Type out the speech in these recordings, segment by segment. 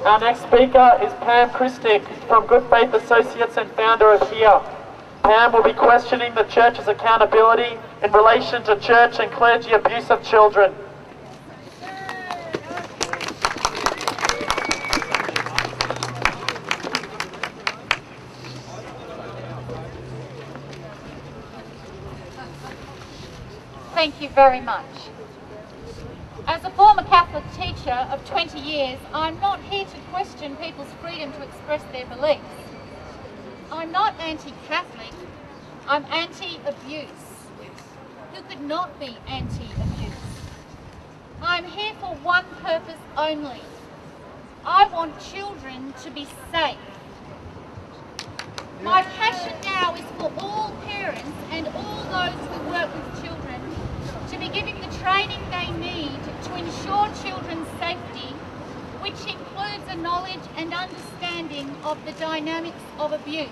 Our next speaker is Pam Krstic from Good Faith Associates and founder of H.E.A.R. Pam will be questioning the Church's accountability in relation to church and clergy abuse of children. Thank you very much. As a former Catholic teacher of 20 years, I'm not here to question people's freedom to express their beliefs. I'm not anti-Catholic, I'm anti-abuse. Who could not be anti-abuse? I'm here for one purpose only. I want children to be safe. My passion now is for all parents and all those who work with children to be given the training they need to ensure children's safety, which includes a knowledge and understanding of the dynamics of abuse.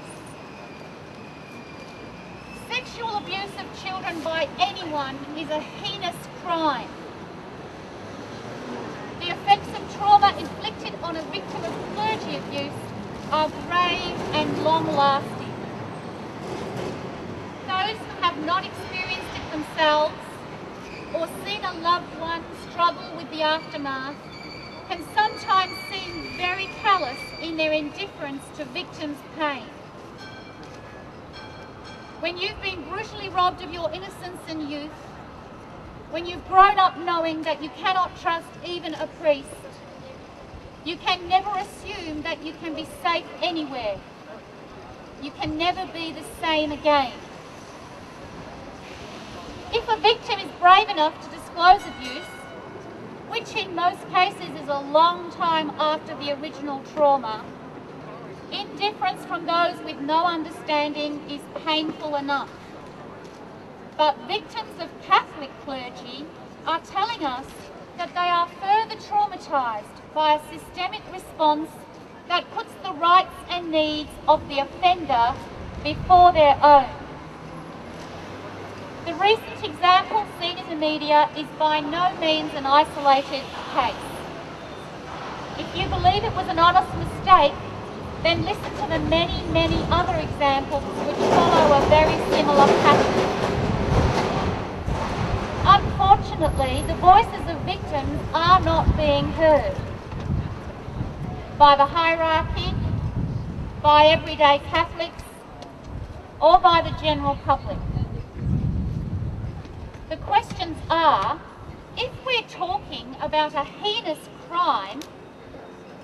Sexual abuse of children by anyone is a heinous crime. The effects of trauma inflicted on a victim of clergy abuse are grave and long-lasting. Those who have not experienced it themselves or seen a loved one struggle with the aftermath can sometimes seem very callous in their indifference to victims' pain. When you've been brutally robbed of your innocence and youth, when you've grown up knowing that you cannot trust even a priest, you can never assume that you can be safe anywhere. You can never be the same again. If a victim is brave enough to disclose abuse, which in most cases is a long time after the original trauma, indifference from those with no understanding is painful enough. But victims of Catholic clergy are telling us that they are further traumatised by a systemic response that puts the rights and needs of the offender before their own. The recent example seen in the media is by no means an isolated case. If you believe it was an honest mistake, then listen to the many, many other examples which follow a very similar pattern. Unfortunately, the voices of victims are not being heard by the hierarchy, by everyday Catholics, or by the general public. The questions are, if we're talking about a heinous crime,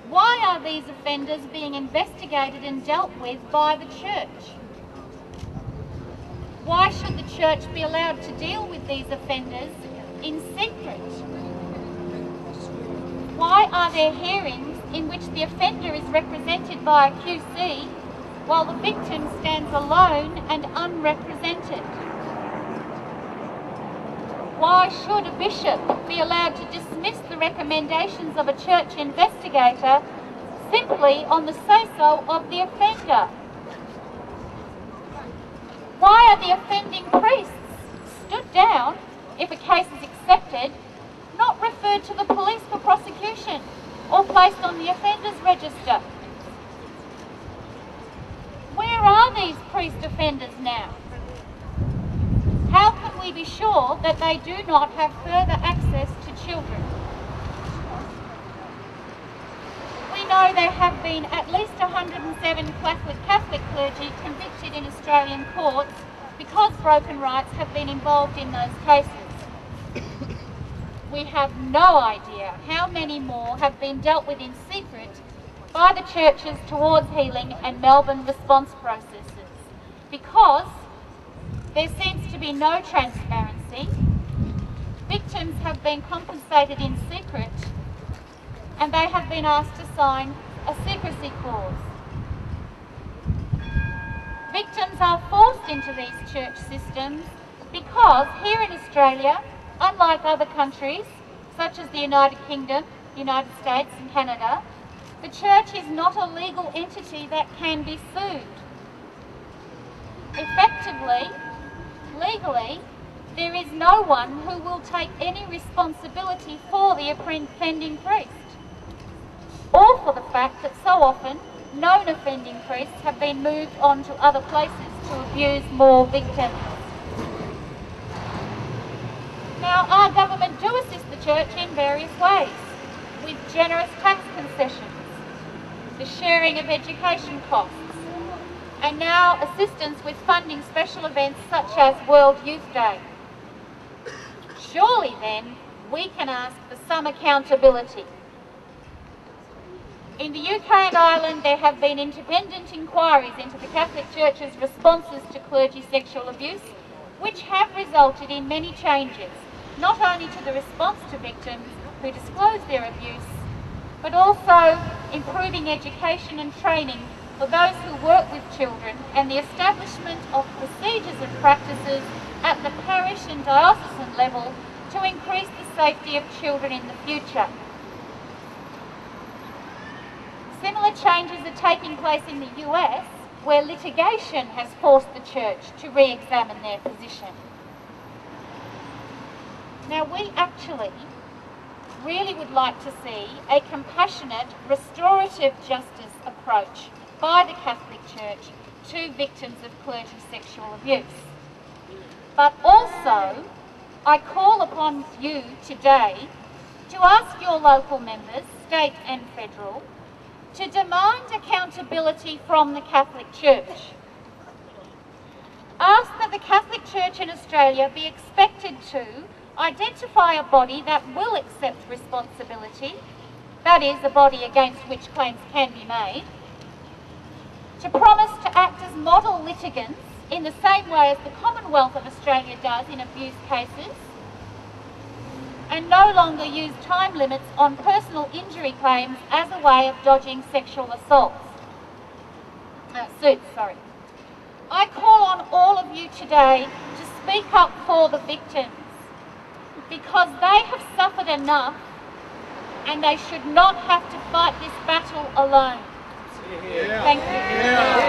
why are these offenders being investigated and dealt with by the Church? Why should the Church be allowed to deal with these offenders in secret? Why are there hearings in which the offender is represented by a QC while the victim stands alone and unrepresented? Why should a bishop be allowed to dismiss the recommendations of a church investigator simply on the say-so of the offender? Why are the offending priests stood down, if a case is accepted, not referred to the police for prosecution or placed on the offenders register? Where are these priest offenders now? How can we be sure that they do not have further access to children? We know there have been at least 107 Catholic clergy convicted in Australian courts because broken rights have been involved in those cases. We have no idea how many more have been dealt with in secret by the churches towards healing and Melbourne response processes, because there seems to be no transparency, victims have been compensated in secret, and they have been asked to sign a secrecy clause. Victims are forced into these church systems because here in Australia, unlike other countries such as the United Kingdom, United States and Canada, the church is not a legal entity that can be sued. Effectively, legally, there is no one who will take any responsibility for the offending priest, or for the fact so often, known offending priests have been moved on to other places to abuse more victims. Now, our government do assist the church in various ways, with generous tax concessions, the sharing of education costs, and now assistance with funding special events such as World Youth Day. Surely then, we can ask for some accountability. In the UK and Ireland, there have been independent inquiries into the Catholic Church's responses to clergy sexual abuse, which have resulted in many changes, not only to the response to victims who disclose their abuse, but also improving education and training for those who work with children and the establishment of procedures and practices at the parish and diocesan level to increase the safety of children in the future. Similar changes are taking place in the US, where litigation has forced the church to re-examine their position. Now, we actually really would like to see a compassionate, restorative justice approach by the Catholic Church to victims of clergy sexual abuse. But also, I call upon you today to ask your local members, state and federal, to demand accountability from the Catholic Church. Ask that the Catholic Church in Australia be expected to identify a body that will accept responsibility, that is, a body against which claims can be made, to promise to act as model litigants in the same way as the Commonwealth of Australia does in abuse cases, and no longer use time limits on personal injury claims as a way of dodging sexual suits. I call on all of you today to speak up for the victims, because they have suffered enough and they should not have to fight this battle alone. Thank you.